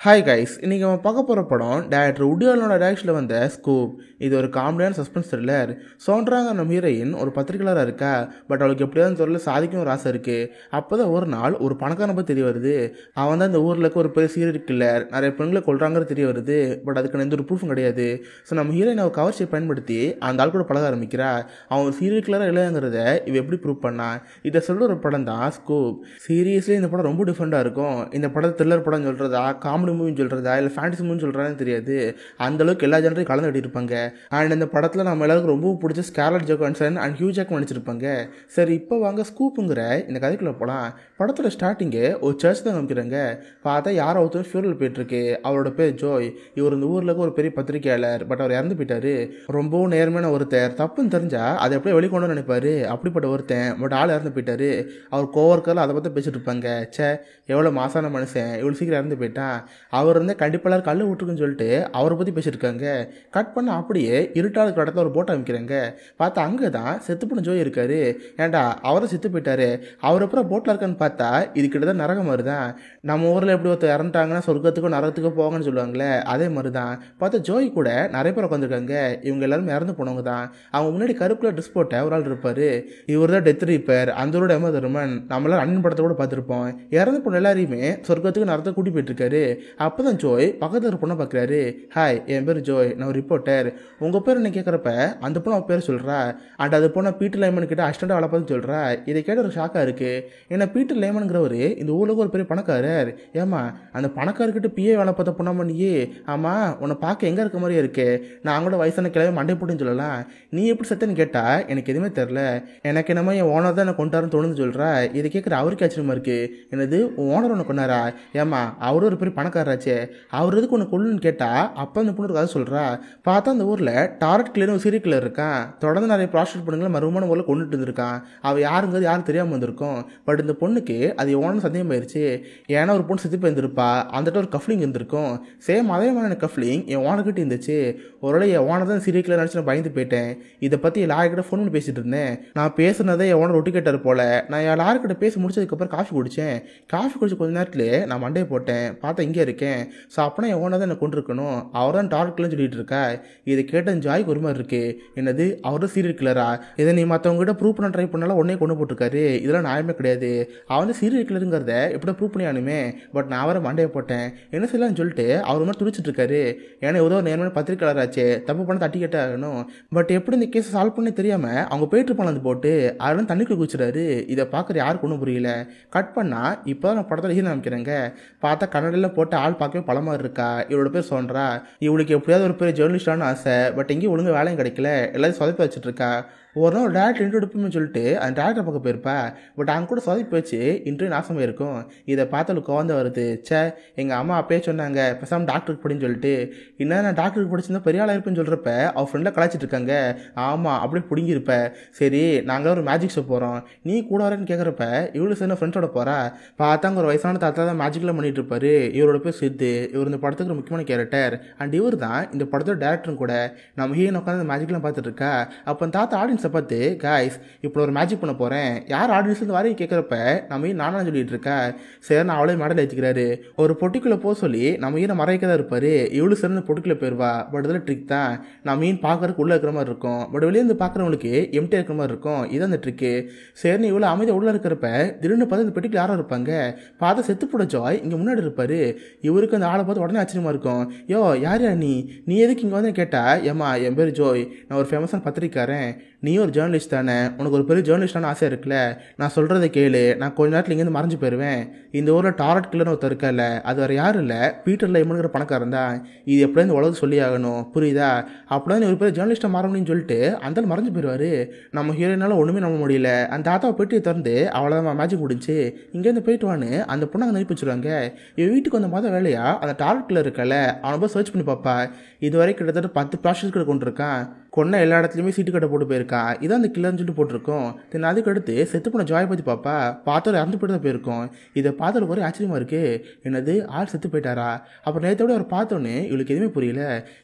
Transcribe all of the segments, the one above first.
Hi guys, இன்றைக்கி நம்ம பார்க்க போகிற படம் டேரக்டர் வுடி ஆலனோட டைரக்ஷனில் வந்த ஸ்கூப். இது ஒரு காமெடியான சஸ்பென்ஸ் த்ரில்லர். சோன்றாங்க நம்ம ஹீரோயின் ஒரு பத்திரிக்கையாளராக இருக்கா. பட் அவளுக்கு எப்படியாவது சொல்ல சாதிக்கும் ஒரு ஆசை இருக்குது. அப்போ தான் ஒரு நாள் ஒரு பணக்காரனை பற்றி தெரிய வருது. அவன் தான் இந்த ஊரில் இருக்க ஒரு பெரிய சீரியல் கில்லர், நிறைய பெண்களை கொள்றாங்கிறது தெரிய வருது. பட் அதுக்கான எந்த ஒரு ப்ரூஃபும் கிடையாது. ஸோ நம்ம ஹீரோயின் அவள் கவர்ச்சியை பயன்படுத்தி அந்த ஆள் கூட பழக ஆரம்பிக்கிறா. அவன் ஒரு சீரியல் கில்லராக இல்லைங்கிறத இவ எப்படி ப்ரூவ் பண்ணா? இதை சொல்கிற ஒரு படம் தான் ஸ்கூப். சீரியஸ்லி இந்த படம் ரொம்ப டிஃப்ரெண்ட்டாக இருக்கும். இந்த படம் த்ரில்லர் படம் சொல்கிறதா, காமெடி மூவின்னு சொல்கிறதா, இல்லை ஃபேண்டசி மூவின்னு சொல்கிறான்னு தெரியாது. அந்தளவுக்கு எல்லா ஜெனரையும் கலந்து கட்டியிருப்பாங்க. அண்ட் இந்த படத்தில் நம்ம எல்லாருக்கும் ரொம்ப பிடிச்ச ஸ்கார்லெட் ஜோகான்சன் அண்ட் ஹியூ ஜாக்மன் நடிச்சிருப்பாங்க. சரி, இப்போ வாங்க ஸ்கூப்புங்கிற இந்த கதைக்குள்ளே போகலாம். படத்தோட ஸ்டார்டிங்கு ஒரு சர்ச் தான் காமிக்கிறாங்க. பார்த்தா யாரோ ஒருத்தர் ஃபியூரல் போயிட்டுருக்கு. அவரோட பேர் ஜோய். இவர் இந்த ஊரில் ஒரு பெரிய பத்திரிகையாளர். பட் அவர் இறந்து போயிட்டாரு. ரொம்பவும் நேர்மையான ஒருத்தர். தப்புன்னு தெரிஞ்சா அதை எப்படியே வெளிக்கொண்டு நினைப்பாரு. அப்படிப்பட்ட ஒருத்தன். பட் ஆள் இறந்து போயிட்டாரு. அவர் கோவர்க்கெல்லாம் அதை பற்றி பேசிட்டு இருப்பாங்க. சே, எவ்வளோ மாசான மனுஷன், இவ்வளோ சீக்கிரம் இறந்து போயிட்டான். அவர் வந்து கண்டிப்பாக எல்லாரும் கல் விட்டுருக்குன்னு சொல்லிட்டு அவரை பற்றி பேசியிருக்காங்க. கட் பண்ண அப்படியே இருட்டாக இருக்கிற இடத்துல ஒரு போட்டை அமைக்கிறாங்க. பார்த்தா அங்கே தான் செத்து போன ஜோய் இருக்காரு. ஏன்டா அவரை செத்து போயிட்டாரு, அவர் அப்புறம் போட்டில் இருக்கான்னு பார்த்தா இது கிட்டதான் நரகம் மாதிரி தான். நம்ம ஊரில் எப்படி ஒருத்தர் இறந்துட்டாங்கன்னா சொர்க்கத்துக்கும் நரகத்துக்கும் போங்கன்னு சொல்லுவாங்களே, அதே மாதிரி தான். பார்த்தா ஜோய் கூட நிறைய பேர் உட்காந்துருக்காங்க. இவங்க எல்லாருமே இறந்து போனவங்க தான். அவங்க முன்னாடி கருப்புல ட்ரெஸ் போட்ட ஒரு ஆள் இருப்பார். இவர் தான் டெத் ரீப்பர், அந்த ஊரோட எமதர்மன். நம்மளாம் அண்ணன் படத்தை கூட பார்த்துருப்போம். இறந்து போன எல்லாரையுமே சொர்க்கத்துக்கு நரகத்தை கூட்டி போயிட்டுருக்காரு. அப்போ தான் ஜோய் பக்கத்தில் ஒரு பொண்ணை பார்க்குறாரு. ஹாய், என் பேர் ஜோய், நான் ஒரு ரிப்போர்ட்டர். உங்கள் பேர் என்ன கேட்குறப்ப அந்த பொண்ணு அவள் பேர் சொல்கிறா. அண்ட் அது பொண்ணை பீட்டர் லேமன் கிட்ட அசிஸ்டண்டாக வேலை பார்த்து சொல்கிறா. இதை கேட்ட ஒரு ஷாக்காக இருக்குது. ஏன்னா பீட்டர் லேமனுங்கிறவர் இந்த ஊருக்கு ஒரு பெரிய பணக்காரர். ஏமா அந்த பணக்காரர்கிட்ட பிஏ வேலை பார்த்த பொண்ணாம நீ? ஆமாம், உன்னை பார்க்க எங்கே இருக்க மாதிரியே இருக்கு. நான் கூட வயசான கிளம்பி மண்டை போட்டுன்னு சொல்லலாம். நீ எப்படி செத்தன்னு கேட்டால் எனக்கு எதுவுமே தெரில. எனக்கு என்னமோ என் ஓனர் தான் என்னை கொண்டாருன்னு தோணுன்னு சொல்கிறா. இதை கேட்குற அவருக்கு ஆச்சரியமா இருக்குது. என்னது, ஓனர் ஒன்று கொண்டாரா? ஏமா அவரும் ஒரு பெரிய பணக்காரராச்சே, அவர் எதுக்கு ஒன்று கொள்ளுன்னு கேட்டால் அப்போ அந்த பொண்ணு கதை சொல்கிறா. பார்த்தா அந்த ஊரில் டாரட் கிளர் ஒரு சீரியல் கிளர் இருக்கான். தொடர்ந்து நிறைய ப்ராஸ்டியூட் பொண்ணுங்களை மர்மமான ஊரில் கொண்டுட்டு இருந்திருக்கான். அவள் யாருங்கிறது யாரும் தெரியாமல் வந்திருக்கும். பட் இந்த பொண்ணுக்கு அது எவ்வளோ சந்தேகம் ஆயிடுச்சு. ஏன்னா ஒரு பொண்ணு செத்து போயிருந்திருப்பா. அந்த ஒரு கஃப்லிங் இருந்திருக்கும். சேம் அதே மாதிரி கஃப்லிங் என் ஓனர்கிட்ட இருந்துச்சு. ஒருவேளை என் ஓனர் தான் சீரியல் கிளர் நினச்சி நான் பயந்து போயிட்டேன். இதை பற்றி எல்லாருக்கிட்ட ஃபோன் பண்ணி பேசிட்டு இருந்தேன். நான் பேசுனதே என் ஓனர் ஒட்டி கேட்டார் போல. நான் எல்லாருக்கிட்ட பேசி முடிச்சதுக்கப்புறம் காஃபி குடித்தேன். காஃபி குடிச்சு கொஞ்ச நேரத்துலேயே நான் மண்டையை போட்டேன். பார்த்தா இங்கே இருக்கேன். ஸோ அப்போனா என் ஓனர் தான் என்னை கொண்டிருக்கணும். அவர் தான் டார்க்லன்னு சொல்லிட்டு இருக்கா. இதை கேட்ட ஜாய்க்கு ஒரு மாதிரி இருக்கு. என்னது, அவர் தான் சீரியல் கிளரா? இதை நீ மற்றவங்ககிட்ட ப்ரூவ் பண்ண ட்ரை பண்ணாலும் உடனே கொண்டு போட்டிருக்காரு. இதெல்லாம் நியாயமே கிடையாது. அவன் வந்து சீரியல் கிளருங்கிறத எப்படி ப்ரூவ் பண்ணி ஆனுமே. பட் நான் அவரை மண்டையை போட்டேன். என்ன செய்யலாம்னு சொல்லிட்டு அவர் மாதிரி துடிச்சிட்டு இருக்காரு. ஏன்னா ஏதோ ஒரு நேர்மையான பத்திரிக்கையாளராச்சே, தப்பு பண்ண தட்டி கேட்டே ஆகணும். பட் எப்படி இந்த கேஸை சால்வ் பண்ணி தெரியாமல் அவங்க போயிட்டு இருப்பாங்க அந்த போட்டு. அதெல்லாம் தண்ணிக்குள்ள குச்சிடாரு. இதை பார்க்குற யாருக்கு ஒன்றும் புரியல. கட் பண்ணால் இப்போ தான் நான் படத்தில் ஹீரோ அமைக்கிறேங்க. பார்த்தா கன்னடில் போட்டு ஆள் பார்க்கவே பலமாக இருக்கா. இவரோட பேர் சொல்கிறா. இவளுக்கு எப்படியாவது ஒரு பெரிய ஜேர்னலிஸ்டான ஆசை. பட் எங்கேயும் ஒழுங்கு வேலையும் கிடைக்கல. எல்லாத்தையும் சொதப்பி வச்சுட்டு இருக்கா. ஒரு நாள் டேரக்டர் இன்டர்வியூ எடுப்போம்னு சொல்லிட்டு அந்த டேரக்டர் பக்கம் போயிருப்பா. பட் அங்கே கூட சொதப்பி வச்சு இன்டர்வியூ நாசமாக இருக்கும். இதை பார்த்தாலும் குழந்தை வருது. சே, எங்கள் அம்மா அப்பயே சொன்னாங்க பேசாமல் டாக்டருக்கு படின்னு சொல்லிட்டு. இன்னும் நான் டாக்டருக்கு படிச்சிருந்தா பெரிய ஆளாக இருப்பேன்னு சொல்கிறப்ப அவள் ஃப்ரெண்டில் கலாச்சிட்டு இருக்காங்க. ஆமாம், அப்படியே பிடிங்கிருப்ப. சரி, நாங்கள் ஒரு மேஜிக் ஷோ போகிறோம், நீ கூட வரேன்னு கேட்குறப்ப இவ்வளோ சேர்ந்து ஃப்ரெண்ட்ஸோட போகிறா. பார்த்தாங்க ஒரு வயசான தாத்தா தான் மேஜிக்கில் பண்ணிட்டு இருப்பாரு. இவரோட பேர் சித்து. இவர் இந்த படத்துக்கு ஒரு முக்கியமான கேரக்டர். அண்ட் இவர் தான் இந்த படத்தோட டேரக்டரும் கூட. நம்ம ஹீரோன் உட்காந்து மேஜிக்லாம் பார்த்துட்டு இருக்கா. அப்போ தாத்தா ஆடியன்ஸை பார்த்து, காய்ஸ் இப்போ ஒரு மேஜிக் பண்ண போகிறேன், யார் ஆடியன்ஸ்லேருந்து வரையும் கேட்குறப்ப நம்ம நானா சொல்லிட்டு இருக்கா. சரி, நான் அவளே மேடல் ஏற்றிக்கிறாரு. ஒரு பொட்டிக்குள்ளே போக சொல்லி நம்ம ஹீரோ மறைக்க தான் இருப்பார். இவ்வளோ சிறந்த பொட்டிக்குள்ளே போயிடுவா. பட் இதில் ட்ரிக் தான். நம்ம மீன் பார்க்கறதுக்கு உள்ளே இருக்கிற மாதிரி இருக்கும். பட் வெளியேருந்து பார்க்குறவங்களுக்கு எம்டியாக இருக்கிற மாதிரி இருக்கும். இதான் அந்த ட்ரிக்கு. சரி, இவ்வளோ அமைதியாக உள்ளே இருக்கிறப்ப திடீர்னு பார்த்து இந்த பெட்டிக்குள்ள யாரும் இருப்பாங்க. பார்த்து செத்து போட ஜாய் இங்கே முன்னாடி இருப்பார். இவருக்கு அந்த ஆளை பார்த்து உடனே ஆச்சரியமாக இருக்கும். யோ, யார் நீ எதுக்கு இங்கே வந்து கேட்டா? ஏமா, என் பேர் ஜோய், நான் ஒரு ஃபேமஸான பத்திரிக்காரன். நீ ஒரு ஜேர்னலிஸ்ட் தானே, உனக்கு ஒரு பெரிய ஜேர்னலிஸ்டான ஆசை இருக்குல்ல. நான் சொல்கிறத கேளு, நான் கொஞ்ச நேரத்தில் இங்கேருந்து மறைஞ்சு போயிடுவேன். இந்த ஊரில் டாரட் கில்லர்னு ஒருத்தர் இருக்கல, அது வேறு யாரும் இல்லை, பீட்டர் லேமனுங்கிற பணக்காரன் தான். இது எப்படியும் இந்த உலகம் சொல்லி ஆகணும், புரியுதா? அப்படிதான் ஒரு பெரிய ஜேர்னலிஸ்ட்டாக மாறணும்னு சொல்லிட்டு அந்த மறைஞ்சு போயிடுவார். நம்ம ஹீரோயினால ஒன்றுமே நம்ப முடியல. அந்த தாத்தாவை பெட்டியை திறந்து அவ்வளோதான் மேஜிக் முடிஞ்சு இங்கேருந்து போயிட்டு வான்னு அந்த பொண்ணை அங்கே அனுப்பி வச்சுருவாங்க. இவன் வீட்டுக்கு வந்த மொதல் வேலையாக அந்த டாரட் கில்லர் இருக்கல, அவனை போய் சர்ச் பண்ணி பார்ப்பா. இதுவரை கிட்டத்தட்ட 10 ப்ராசஸ் கொண்டு இருக்கான். கொன்ன எல்லா இடத்துலையுமே சீட்டு கட்டை போட்டு போயிருக்கான். இதான் அந்த கில்லர்னு சொல்லிட்டு போட்டிருக்கோம். தென் அதுக்கு அடுத்து செத்து போன ஜாயை பற்றி பாப்பா பார்த்தோட இறந்து போயிட்டு தான் போயிருக்கோம். இதை பார்த்தோட ஒரே ஆச்சரியமா இருக்கு. என்னது ஆள் செத்து போயிட்டாரா? அப்புறம் நேற்றோட அவர் பார்த்தோன்னே இவளுக்கு எதுவுமே புரியல.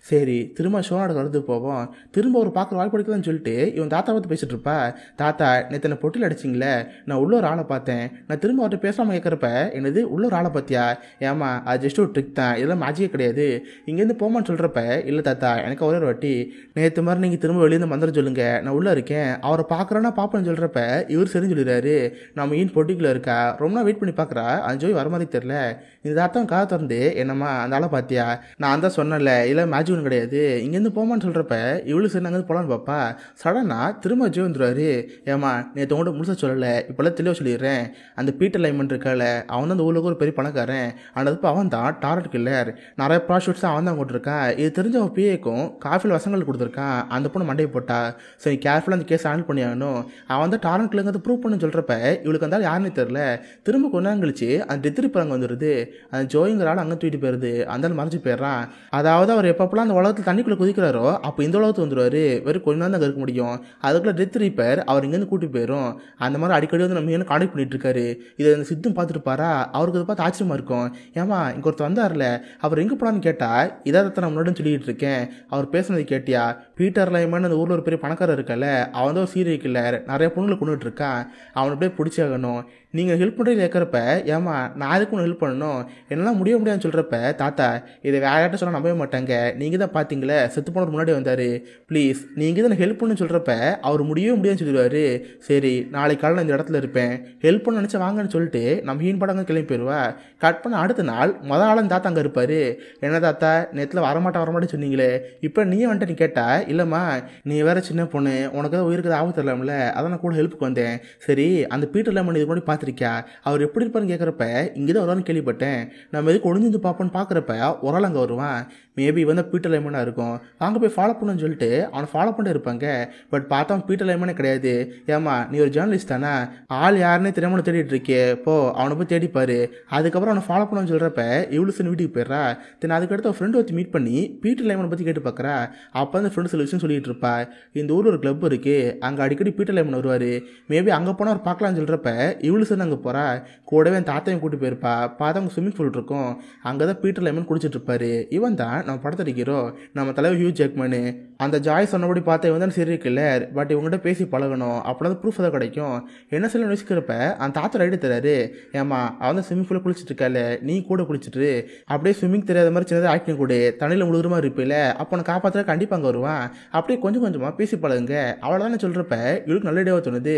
சரி திரும்ப ஷோனோட கருத்து போவோம். திரும்ப ஒரு பார்க்குற வாய்ப்பு எடுக்கலாம்னு சொல்லிட்டு இவன் தாத்தா பார்த்து பேசிட்டு இருப்பா. தாத்தா நேற்று என்ன பொட்டில் அடிச்சிங்களே, நான் உள்ள ஒரு ஆளை பார்த்தேன். நான் திரும்ப அவர்கிட்ட பேசாமல் கேட்குறப்ப என்னது உள்ள ஒரு ஆளை பார்த்தியா? ஏமா அது ஜஸ்ட் ஒரு ட்ரிக் தான், இதெல்லாம் மேஜிக்கே கிடையாது, இங்கேருந்து போமான்னு சொல்கிறப்ப இல்லை தாத்தா எனக்கு ஒரே ஒரு வாட்டி நேற்று மாதிரி நீங்கள் திரும்ப வெளியேருந்து மந்திரம் சொல்லுங்க, நான் உள்ளே இருக்கேன், அவரை பார்க்குறேன்னா பார்ப்பேன்னு சொல்கிறப்ப இவர் சரின்னு சொல்லிடுறாரு. நம்ம ஏன் பொட்டிக்குள்ளே இருக்கா, ரொம்ப நாள் வெயிட் பண்ணி பார்க்குறா, அந்த ஜோய் வர மாதிரி தெரில. இந்த தாத்தா காதை திறந்து என்னம்மா அந்த ஆளை பார்த்தியா? நான் தான் சொன்னல இல்லை மேஜிக் ஒன்றும் கிடையாது, இங்கேருந்து போமான்னு சொல்கிறப்ப இவ்வளோ சரி நாங்கள் போகலான்னு பார்ப்பா. சடனாக திரும்ப ஜோய் வந்துடுவார். ஏமா நேற்று உங்கள்கிட்ட முழுசாக சொல்லலை, இப்போல்லாம் தெளிவாக சொல்லிடுறேன். அந்த பீட்டர் லைமன் இருக்கால அவன் தான் அந்த ஊருக்கு ஒரு பெரிய பணக்காரன். ஆனதுப்போ அவன் தான் டாரட் கில்லர், நிறைய ப்ராஸ்டியூட்ஸ் அவன் தான் கொண்டிருக்கான். இது தெரிஞ்ச அவன் பிஏக்கும் காஃபில் வசங்கள் கொடுத்துருக்கான். அந்த பொண்ணு மண்டையை போட்டா. சரி கேர்ஃபுல்லாக அந்த கேஸ் ஹேண்டில் பண்ணி ஆகணும். அவன் வந்து டாரண்ட் கில்லங்கிறது ப்ரூவ் பண்ணு சொல்கிறப்ப இவளுக்கு வந்தாலும் யாருன்னு தெரில. திரும்ப கொஞ்ச நேரம் கழிச்சு அந்த டெத் ரிப்பர் அங்கே வந்துடுது. அந்த ஜோயிங்கிறால அங்கே தூக்கிட்டு போயிடுது. அந்த மறைஞ்சு போயிடுறான். அதாவது அவர் எப்பப்பெல்லாம் அந்த உலகத்தில் தண்ணிக்குள்ளே குதிக்கிறாரோ அப்போ இந்த உலகத்துக்கு வந்துடுவார். வெறும் கொஞ்ச நேரம் தான் இருக்க முடியும். அதுக்குள்ள டெத் ரிப்பர் அவர் இங்கேருந்து கூட்டி போயிடும். அந்த மாதிரி அடிக்கடி வந்து நம்ம என்ன கான்டெக்ட் பண்ணிட்டு இருக்காரு. இதை அந்த சித்தும் பார்த்துட்டு பாரா. அவருக்கு அதை பார்த்து ஆச்சரியமா இருக்கும். ஏமா இங்கே ஒருத்தர் வந்தார்ல, அவர் எங்கே போனான்னு கேட்டால் இதை நான் முன்னாடி சொல்லிட்டு இருக்கேன். அவர் பேசுனது கேட்டியா? பீட்டர் லைமன் அந்த ஊரில் ஒரு பெரிய பணக்காரர் இருக்கல, அவன் தான் ஒரு சீரியல் கில்லர், நிறைய பொண்ணுங்களை கொண்டுட்டு இருக்கான். அவனை அப்படியே பிடிச்சாகணும். நீங்கள் ஹெல்ப் பண்ணுறது கேட்குறப்ப ஏமா நான் அதுக்கு ஒன்று ஹெல்ப் பண்ணணும், என்னால் முடியாதுன்னு சொல்கிறப்ப தாத்தா இதை வேற யார்ட்ட சொல்ல நம்பவே மாட்டாங்க, நீங்கள் தான் பார்த்தீங்களே செத்து போனவர் முன்னாடி வந்தார், ப்ளீஸ் நீங்கள் தான் ஹெல்ப் பண்ணுன்னு சொல்கிறப்ப அவர் முடியும்னு சொல்லிடுவார். சரி நாளைக்கு காலையில் இந்த இடத்துல இருப்பேன், ஹெல்ப் பண்ண நினச்சா வாங்கன்னு சொல்லிட்டு நம்ம ஹீன் படம் கிளம்பி போயிடுவா. கட் பண்ண அடுத்த நாள் ஆளும் தாத்தா அங்கே இருப்பார். என்ன தாத்தா நேரத்தில் வரமாட்டேன்னு சொன்னீங்களே, இப்போ நீயே வந்துட்டு நீ கேட்டா இல்லைம்மா நீ வேற சின்ன பொண்ணு, உனக்கு தான் உயிருக்கு ஆபத்து இல்லாமல, அதான் நான் கூட ஹெல்ப்புக்கு வந்தேன். சரி அந்த பீட்டர் லைமன் இது கூட பார்த்துருக்கியா, அவர் எப்படி இருப்பான்னு கேட்குறப்ப இங்கே தான் வருவான்னு கேள்விப்பட்டேன், நம்ம எதுக்கு ஒளிஞ்சு பார்ப்போன்னு பார்க்குறப்ப ஒரு ஆள் அங்கே வருவான். மேபி வந்து பீட்டர் லைமனாக இருக்கும், வாங்க போய் ஃபாலோ பண்ணுன்னு சொல்லிட்டு அவனை ஃபாலோ பண்ணிட்டு இருப்பாங்க. பட் பார்த்தா பீட்டர் லைமனே கிடையாது. ஏமா நீ ஒரு ஜேர்னலிஸ்ட் தானே, ஆள் யாருன்னே தெரியாமல் தேடிட்டு இருக்கே, போ அவனை போய் தேடிப்பாரு. அதுக்கப்புறம் அவனை ஃபாலோ பண்ணணும்னு சொல்கிறப்ப இவ்வளோ சின்ன வீட்டுக்கு போயிடுறா. தென் அதுக்கடுத்து ஃப்ரெண்டு வச்சு மீட் பண்ணி பீட்டர் லைமனை பற்றி கேட்டு பார்க்குறா. அப்போ அந்த ஃப்ரெண்டு சில விஷயம் சொல்லிட்டு இருப்பா. இந்த ஊரில் ஒரு கிளப் இருக்குது, அங்கே அடிக்கடி பீட்டர் லைமன் வருவார், மேபி அங்கே போனால் அவர் பார்க்கலான்னு சொல்கிறப்ப இவ்வளோ சின்ன அங்கே போகிறா. கூடவே என் தாத்தையும் கூட்டி போயிருப்பா. பார்த்தா அவங்க ஸ்விம்மிங் பூல் இருக்கும், அங்கே தான் பீட்டர் லைமன் குடிச்சிட்டு இருப்பாரு. இவன் தான் நம்ம படத்தை அடிக்கிறோம் நம்ம தலைவர் ஹியூ ஜாக்மேனு. அந்த ஜாய் சொன்னபடி பார்த்தா இவன் தான் சீரியல் கில்லர், பட் இவங்ககிட்ட பேசி பழகணும், அப்படின்னா ப்ரூஃப் தான் கிடைக்கும். என்ன சொல்ல யோசிக்கிறப்ப அந்த தாத்தா ரைடு தராரு. ஏமா அவன் தான் ஸ்விம்மிங் பூலில் குளிச்சுட்டு இருக்கால, நீ கூட குளிச்சுட்டு அப்படியே ஸ்விம்மிங் தெரியாத மாதிரி சின்னதாக ஆக்டிங் கூட தண்ணியில் முழுகிற மாதிரி இருப்பில்ல, அப்போ நான் காப்பாற்ற கண்டிப்பாக அங்கே வருவான். அப்படியே கொஞ்சம் கொஞ்சமாக பேசி பழகுங்க, அவ்வளோதானே சொல்கிறப்ப இவளுக்கு நல்ல ஐடியாவாக தோணுது.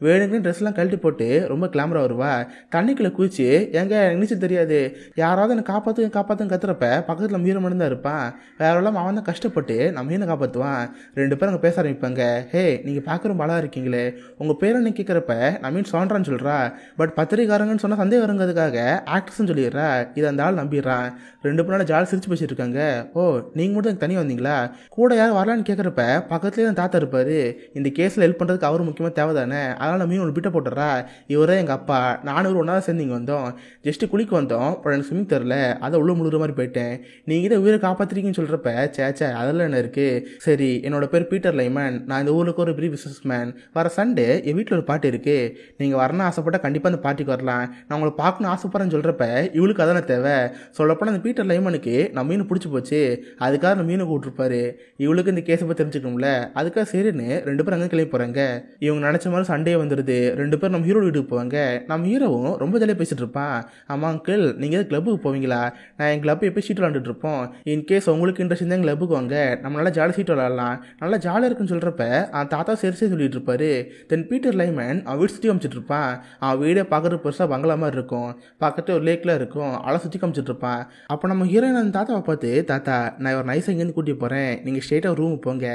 வேணுங்கன்னு ட்ரெஸ்லாம் கழட்டி போட்டு ரொம்ப கிளாமராக வருவா. தண்ணிக்குள்ளே குளிச்சு எங்க நீச்சல் தெரியாது, யாராவது என்னை காப்பாற்றுன்னு கத்துறப்ப பக்கத்தில் மீற மட்டும் தான் இருப்பான். வேற எல்லாம் அவன் தான் கஷ்டப்பட்டு நம்ம மீனை காப்பாற்றுவான். ரெண்டு பேரும் அங்கே பேச ஆரம்பிப்பாங்க. ஹே நீங்கள் பார்க்குற ரொம்ப அழகாக இருக்கீங்களே, உங்கள் பேர் என்ன கேட்குறப்ப நான் மீன் சொல்கிறான்னு சொல்கிறா. பட் பத்திரிக்காரங்கன்னு சொன்னால் சந்தேகம் வருங்கிறதுக்காக ஆக்ட்ரஸ்ன்னு சொல்லிடுறா. இதை அந்த ஆள் நம்பிடுறான். ரெண்டு பேரும் ஜாலி சிரிச்சு பேசிட்டு இருக்காங்க. ஓ நீங்கள் மட்டும் எனக்கு தனியாக வந்தீங்களா, கூட யாரும் வரலான்னு கேட்குறப்ப பக்கத்துலேயே தான் தாத்தா இருப்பார். இந்த கேஸில் ஹெல்ப் பண்ணுறதுக்கு அவரும் முக்கியமாக தேவை தானே, அதனால் மீன் ஒன்று பிட்ட போட்டுறா. இவரே எங்கள் அப்பா, நானும் இவர் ஒன்றா சேர்ந்து இங்கே வந்தோம், ஜஸ்ட்டு குளிக்க வந்தோம், அப்புறம் எனக்கு ஸ்விம்மிங் தெரில, அதை உள்ள முழுகிற மாதிரி போயிட்டேன், நீங்கள் இதை உயிரை காப்பாற்றுறீங்கன்னு சொல்கிறப்ப சேச்சா அதெல்லாம் என்ன இருக்குது. சரி என்னோட பேர் பீட்டர் லைமன், நான் இந்த ஊருக்கு ஒரு பெரிய பிஸ்னஸ் மேன், வர சண்டே என் வீட்டில் ஒரு பார்ட்டி இருக்குது, நீங்கள் வரணும் ஆசைப்பட்டால் கண்டிப்பாக அந்த பார்ட்டிக்கு வரலாம், நான் உங்களை பார்க்கணும் ஆசைப்பட்றேன்னு சொல்கிறப்ப இவளுக்கு அதானே தேவை. சொல்லப்போனால் அந்த பீட்டர் லைமனுக்கு நம்ம மீன் பிடிச்சி போச்சு, அதுக்காக நம்ம மீனை கூப்பிட்டுருப்பாரு. இவளுக்கு இந்த கேஸை பற்றி தெரிஞ்சுக்கணும்ல, அதுக்காக சரின்னு ரெண்டு பேரும் அங்கே கிளம்பி போகிறாங்க. இவங்க நினச்ச மாதிரி சண்டே வந்துடுது. ரெண்டு பேரும் நம்ம ஹீரோ வீட்டுக்கு போவாங்க. நம்ம ஹீரோவும் ரொம்ப ஜாலியாக பேசிட்டு இருப்பான். ஆமாம் அங்கிள் நீங்கள் எதாவது கிளப்புக்கு போவீங்களா, நான் என் கிளப்பு எப்போ சீட் விளாண்டுட்டு இருப்போம், இன்கேஸ் உங்களுக்கு இன்ட்ரெஸ்ட் இருந்தால் எங்கள் கிளப்புக்கு வாங்க, நம்ம நல்லா ஜாலியாக சீட் விளாட்லாம், நல்லா ஜாலியாக இருக்குன்னு சொல்கிறப்ப அவன் தாத்தா சரி சொல்லிட்டு இருப்பாரு. தென் பீட்டர் லைமன் அவன் வீடு சுற்றி காமிச்சிட்டு இருப்பான். அவன் வீடை பார்க்குறது பெருசாக பங்களா மாதிரி இருக்கும், பக்கத்தில் ஒரு லேக்கில் இருக்கும், அவளை சுற்றி காமிச்சிட்டு இருப்பான். அப்போ நம்ம ஹீரோயின் அந்த தாத்தாவை பார்த்து தாத்தா நான் ஒரு நைஸாக இங்கேருந்து கூட்டி போகிறேன், நீங்கள் ஸ்ட்ரெயிட்டாக ரூமுக்கு போங்க,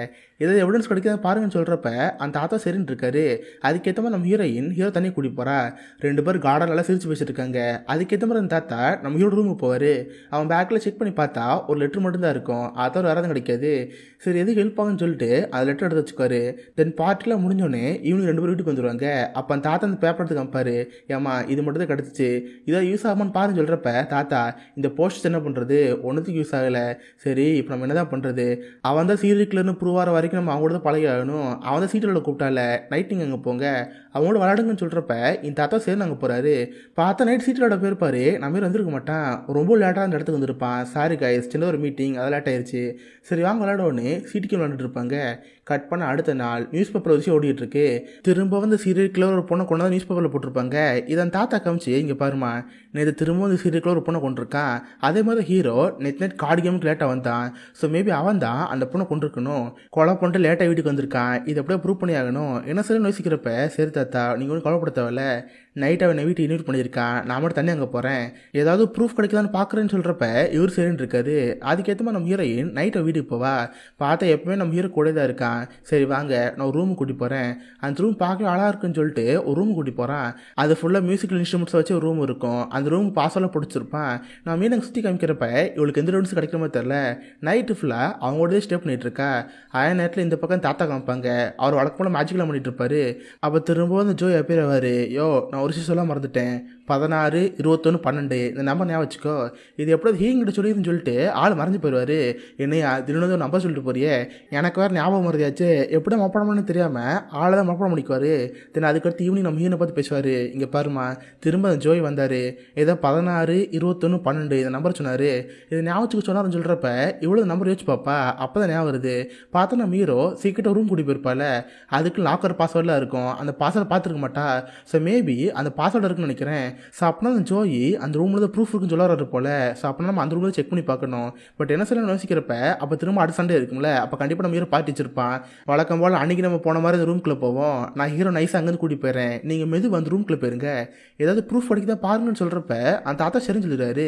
ஏதாவது எவிடன்ஸ் கிடைக்காத பாருங்கன்னு சொல்கிறப்ப அந்த தாத்தா சரின்னு இருக்காரு. அதுக்கேற்ற மாதிரி நம்ம ஹீரோ தண்ணி கூட்டி போகிறா. ரெண்டு பேர் கார்டன் நல்லா சிரிச்சு வச்சுட்டு இருக்காங்க. அதுக்கேற்ற மாதிரி அந்த தாத்தா நம்ம ஹீரோ ரூமுக்கு போவார். அவன் பேக்கில் செக் பண்ணி பார்த்தா ஒரு லெட்ரு மட்டும்தான் இருக்கும், அதான் வேறு கிடைக்காது. சரி எதுக்கு ஹெல்ப் ஆகுன்னு சொல்லிட்டு அந்த லெட்டர் எடுத்து வச்சுக்காரு. தென் பார்ட்டிலாம் முடிஞ்சோடனே ஈவினிங் ரெண்டு பேர் வீட்டுக்கு வந்துடுவாங்க. அப்போ அந்த தாத்தா அந்த பேப்பர் எடுத்து காமிப்பாரு. ஏமா இது மட்டும் தான் கிடச்சிச்சு, இதை யூஸ் ஆகாமன்னு பாருன்னு சொல்கிறப்ப தாத்தா இந்த போஸ்ட் என்ன பண்ணுறது, ஒன்றுத்துக்கு யூஸ் ஆகலை, சரி இப்போ நம்ம என்ன தான் பண்ணுறது, அவன் தான் சீரியல் கில்லர்னு ப்ரூவ் ஆகிற வரைக்கும் வரைக்கும் நம்ம அவங்களோட தான் பழகி ஆகணும். அவன் தான் சீட்டில் கூப்பிட்டால நைட் நீங்கள் அங்கே போங்க அவங்களோட விளையாடுங்கன்னு சொல்கிறப்ப இந்த தாத்தா சேர்ந்து அங்கே போகிறாரு. பார்த்தா நைட் சீட்டிலோட போயிருப்பாரு. நம்ம வந்திருக்க மாட்டான். ரொம்ப லேட்டாக அந்த இடத்துக்கு வந்திருப்பான். சாரி கைஸ், சின்ன ஒரு மீட்டிங் அது லேட் ஆயிடுச்சு. சரி வாங்க விளையாடோன்னு சீட்டுக்கு விளையாண்டுட்டு இருப்பாங்க. கட் பண்ண அடுத்த நாள் நியூஸ் பேப்பர் வச்சு ஓடிட்டு இருக்கு. திரும்ப வந்து சீரியல் கிளர் ஒரு பொண்ணை கொண்டு வந்து நியூஸ் பேப்பரில் போட்டிருப்பாங்க. இதன் தாத்தா காமிச்சு இங்கே பாருமா நேற்று திரும்ப வந்து சீரியல் கிளர் ஒரு பொண்ணை கொண்டிருக்கான். அதே மாதிரி ஹீரோ நெட் கார்டு கேமுக்கு லேட்டாக வந்தான். ஸோ மேபி அவன் தான் அந்த பொண்ணை கொண்டிருக்கணும். கொலை பண்ணிட்டு லேட்டாக வீட்டுக்கு வந்திருக்கான். இதை அப்படியே ப்ரூவ் பண்ணி ஆகணும். என்ன சரி யோசிக்கிறப்ப சரி தாத்தா நீங்கள் ஒன்றும் கொலைப்பட தேவையில்ல. நைட் அவன் வீட்டை இன்வைட் பண்ணியிருக்கான். நான் மட்டும் தண்ணி அங்கே போகிறேன். ஏதாவது ப்ரூஃப் கிடைக்குதான்னு பார்க்குறேன்னு சொல்கிறப்ப இவர் சரின்னு இருக்காரு. அதுக்கேற்ற மாதிரி நம்ம ஹீரோயின் நைட்டை வீட்டுக்கு போவா. பார்த்தா எப்பவுமே நம்ம ஹீரோ கூட தான் இருக்கான். சரி வாங்க நான் ஒரு ரூமுக்கு கூட்டி போகிறேன். அந்த ரூம் பார்க்க அழகாக இருக்குன்னு சொல்லிட்டு ஒரு ரூம் கூட்டி போகிறான். அது ஃபுல்லாக மியூசிக்கல் இன்ஸ்ட்ருமெண்ட்ஸ் வச்சு ஒரு ரூம் இருக்கும். அந்த ரூம் பாஸ்வெல்லாம் பிடிச்சிருப்பான். நான் மீன் சுற்றி காமிக்கிறப்ப இவளுக்கு எந்த ரூம்ஸ் கிடைக்கிற மாதிரி தெரில. நைட்டு ஃபுல்லாக அவங்களோடய ஸ்டே பண்ணிகிட்டு இருக்கா. அதே நேரத்தில் இந்த பக்கம் தாத்தா காமிப்பாங்க. அவர் வழக்கம் போல் மேஜிக்கெலாம் பண்ணிட்டு இருப்பாரு. அப்போ திரும்ப அந்த ஜோ எப்போ ஆவார். யோ நான் ஒரு விஷயம் சொல்ல மறந்துட்டேன். 16 21 12 இந்த நம்பர் ஞாபகம் வச்சுக்கோ. இது எப்படியாவது ஹீங்கிட்ட சொல்லிடுன்னு சொல்லிட்டு ஆள் மறைஞ்சு போயிடுவார். என்னையா திடீர்னு ஒரு நம்பர் சொல்லிட்டு போறியே எனக்கு வேறு ஞாபகம் மறதியாச்சு. எப்படியும் மப்படம்னு தெரியாமல் ஆளை தான் மப்படம் முடிக்குவார். தென் அதுக்கடுத்து ஈவினிங் நம்ம ஹீனை பார்த்து பேசுவார். இங்கே பாருமா திரும்ப அந்த ஜோய் வந்தார். ஏதோ 16 21 12 இந்த நம்பர் சொன்னார். இது ஞாபகத்துக்கு சொன்னார்னு சொல்கிறப்ப இவ்வளோ நம்பர் யோசிச்சு பாப்பா. அப்போ தான் ஞாபகம் வருது. பார்த்தா நம்ம ஹீரோ சீக்கிரம் ரூம் கூட்டி போயிருப்பால. அதுக்கு லாக்கர் பாஸ்வேர்டெலாம் இருக்கும். அந்த பாஸ்வேர்டை பார்த்துருக்க மாட்டா. ஸோ மேபி அந்த பாஸ்வேர்டு இருக்குன்னு நினைக்கிறேன். ஸோ அப்படின்னா அந்த ஜோயி அந்த ரூமில் தான் ப்ரூஃப் இருக்குன்னு சொல்ல போல. ஸோ அப்படின்னா நம்ம அந்த ரூமில் செக் பண்ணி பார்க்கணும். பட் என்ன சொல்ல யோசிக்கிறப்ப அப்போ திரும்ப அடுத்த சண்டே இருக்கும்ல. அப்போ கண்டிப்பாக நம்ம ஹீரோ பார்ட்டி வச்சிருப்பான். வழக்கம் போல் அன்றைக்கி நம்ம போன மாதிரி அந்த ரூம்குள்ளே போவோம். நான் ஹீரோ நைஸாக அங்கேருந்து கூட்டி போயிடுறேன். நீங்கள் மெது அந்த ரூம்குள்ளே போயிருங்க. ஏதாவது ப்ரூஃப் படிக்கதான் பாருங்கன்னு சொல்கிறப்ப அந்த தாத்தா சரின்னு சொல்லிடுறாரு.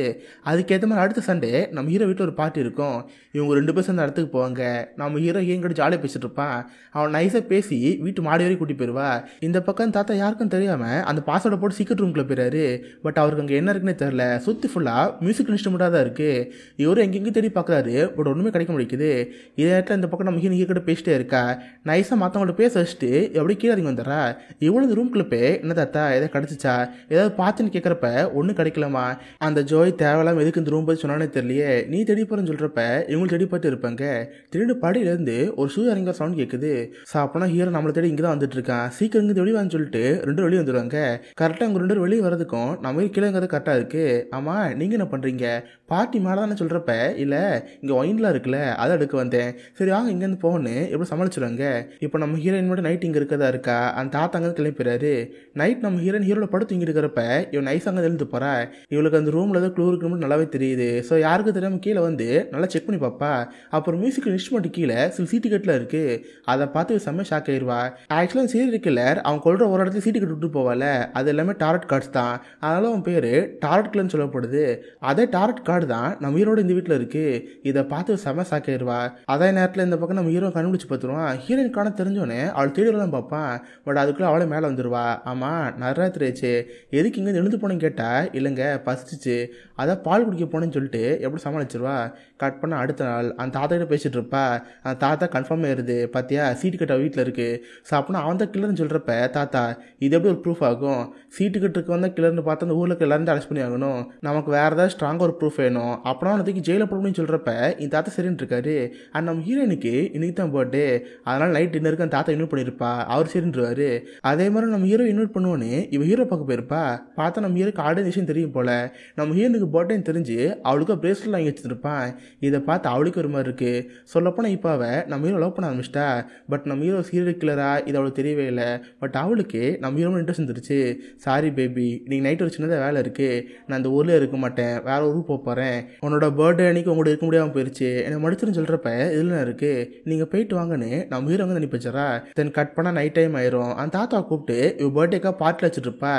அதுக்கேற்ற மாதிரி அடுத்த சண்டே நம்ம ஹீரோ வீட்டில் ஒரு பார்ட்டி இருக்கும். இவங்க 2 பேர் சேர்ந்து இடத்துக்கு போவாங்க. நம்ம ஹீரோ ஹீங்கிட்ட ஜாலியாக பேசிட்டு இருப்பான். அவன் நைஸாக பேசி வீட்டு மாடி வரைக்கும் கூட்டி போயிடுவா. இந்த பக்கம் தாத்தா யாருக்கும் தெரியாமல் அந்த பாஸ்வேர்டை போட்டு சீக்கிரம் ரூம்குள்ளே போயிறாரு. பட் அவருக்கு அங்கே என்ன இருக்குன்னே தெரில. சுற்றி ஃபுல்லாக மியூசிக் இன்ஸ்ட்ருமெண்ட்டாக தான் இருக்குது. இவரும் எங்கெங்கே தேடி பார்க்குறாரு. பட் ஒன்றுமே கிடைக்க முடிக்குது. இதே நேரத்தில் இந்த பக்கம் நம்ம ஹீக்கிட்ட பேசிட்டே இருக்கா. நைஸாக மற்றவங்கள்ட்ட பேச வச்சுட்டு எப்படி கீழே இறங்கி வந்துடுறா. இவ்வளோ ரூம்குள்ளே போய் என்ன தாத்தா எதாவது கிடச்சிச்சா ஏதாவது பார்த்துன்னு கேட்குறப்ப ஒன்றும் கிடைக்கலாமா. அந்த ஜோய் தேவையில்லாமல் எதுக்கு இந்த ரூம் பற்றி சொன்னானே தெரியலையே. நீ தேடி போகிறேன்னு சொல்கிறப்ப இவங்களும் தேடி பார்த்து இருப்பாங்க. திடீர்னு படியிலேருந்து ஒரு ஷூ இறங்கிற சவுண்ட் கேட்குது. ஸோ அப்போனா ஹீரோ நம்மளை தேடி இங்கே தான் வந்துட்டு இருக்கான். சீக்கிரம் இங்கே வெளியே வான்னு சொல்லிட்டு 2 வெளியே வந்துடுவாங்க. கரெக்டாக அவங்க 2 வெளியே வரதுக்கும் நம்ம கீழேங்கிறது கரெக்டாக இருக்குது. ஆமாம் நீங்கள் என்ன பண்ணுறீங்க பார்ட்டி மேலே தானே சொல்கிறப்ப இல்லை இங்கே ஒயின்லாம் இருக்குல்ல அதை எடுக்க வந்தேன். சரி வாங்க இங்கேருந்து போகணுன்னு எப்படி சமாளிச்சுருவாங்க. இப்போ நம்ம ஹீரோயின் மட்டும் நைட் இங்கே இருக்கதா இருக்கா. அந்த தாத்தா அங்கே கிளம்பிடுறாரு. நைட் நம்ம ஹீரோட படுத்து இங்கே இருக்கிறப்ப இவன் நைஸ் அங்கே எழுந்து போகிறா. இவளுக்கு அந்த ரூமில் ஏதோ க்ளூ இருக்குன்னு நல்லாவே தெரியுது. ஸோ யாருக்கும் தெரியாமல் கீழே வந்து நல்லா செக் பண்ணி பார்ப்பா. அப்புறம் மியூசிக்கல் இன்ஸ்ட்ருமெண்ட் கீழே சில சீட்டு கட்டில் இருக்குது. அதை பார்த்து செம்ம ஷாக் ஆயிடுவா. ஆக்சுவலாக சீரியல் கில்லர் அவன் கொள்கிற ஒரு இடத்துல சீட்டு கட்டி விட்டு போவால. அது எல்லாமே டாரட் கார்ட்ஸ் தான். அதனால அவன் பேர் டாரட் கிளர்னு சொல்லப்படுது. அதே டாரட் கார்டு தான் நம்ம ஹீரோட இந்த வீட்டில் இருக்குது. இதை பார்த்து செம்ம ஷாக் ஆயிடுவா. அதே நேரத்தில் இந்த பக்கம் நம்ம ஹீரோ கண்டுபிடிச்சு பார்த்துருவான். ஹீரோயின் காண தெரிஞ்சோன்னே அவள் தேடிலாம் பார்ப்பான். பட் அதுக்குள்ளே அவளே மேலே வந்துடுவா. ஆமாம் நிறைய ஆச்சு. எதுக்கு இங்கே எழுந்து போனேன்னு கேட்டால் இல்லைங்க பசிச்சிச்சு அதான் பால் குடிக்க போனேன்னு சொல்லிட்டு எப்படி சமாளிச்சிருவா. கட் பண்ண அடுத்த நாள் அந்த தாத்தா கிட்ட பேசிகிட்டு இருப்பா. அந்த தாத்தா கன்ஃபார்ம் ஆயிடுது. பார்த்தியா சீட்டு கட்ட வீட்டில் இருக்குது. ஸோ அப்படின்னா அவன் தான் கில்லர்னு சொல்கிறப்ப தாத்தா இது எப்படி ஒரு ப்ரூஃப் ஆகும். சீட்டு கட்டுக்கு வந்தால் கில்லர்னு பார்த்து அந்த ஊரில் எல்லாரும் அரெஸ்ட் பண்ணி ஆகணும். நமக்கு வேறு ஏதாவது ஸ்ட்ராங்காக ஒரு ப்ரூஃப் வேணும். அப்புறம் அவனுக்கு ஜெயிலில் போடணும்னு சொல்கிறப்ப இந்த தாத்தா சரின்னு இருக்காரு. அண்ட் நம்ம ஹீரோயினுக்கு இன்னைக்கு தான் பர்த்டே. அதனால் நைட் டின்னருக்கு அந்த தாத்தா இன்வைட் பண்ணியிருப்பா. அவர் சரின்றுவார். அதே மாதிரி நம்ம ஹீரோ இன்வைட் பண்ணுவோன்னு இவ ஹீரோ பார்க்க போயிருப்பா. பார்த்தா நம்ம ஹீரோக்கு ஆல்ரெடி விஷயம் தெரியும் போல். நம்ம ஹீரோனுக்கு பர்த்டேன்னு தெரிஞ்சு அவளுக்கு பிரேஸ்லெட் வாங்கி வச்சுருப்பான். இதை பார்த்து அவளுக்கு ஒரு மாதிரி இருக்குது. சொல்லப்போனால் இப்போ அவள் நம்ம ஹீரோ லவ் பண்ண ஆரம்பிச்சிட்டா. பட் நம்ம ஹீரோ சீரியல் கில்லரா இது அவளுக்கு தெரியவே இல்லை. பட் அவளுக்கு நம்ம ஹீரோ இன்ட்ரெஸ்ட் இருந்துருச்சு. சாரி பேபி இன்னைக்கு நைட் ஒரு சின்னதாக வேலை இருக்குது. நான் அந்த ஊரில் இருக்க மாட்டேன். வேறு ஊருக்கு போகிறேன். உன்னோட பர்த்டே அன்னைக்கு உங்களோட இருக்க முடியாமல் போயிடுச்சு. எனக்கு மடிச்சுன்னு சொல்கிறப்ப இதில் இருக்குது. நீங்கள் போயிட்டு வாங்கன்னு நம்ம ஹீரோ வந்து அனுப்பிச்சரா. தென் கட் பண்ணால் நைட் டைம் ஆயிரும். அந்த தாத்தாவை கூப்பிட்டு இவ பர்த்டேக்காக பார்ட்டியில் வச்சுட்ருப்பா.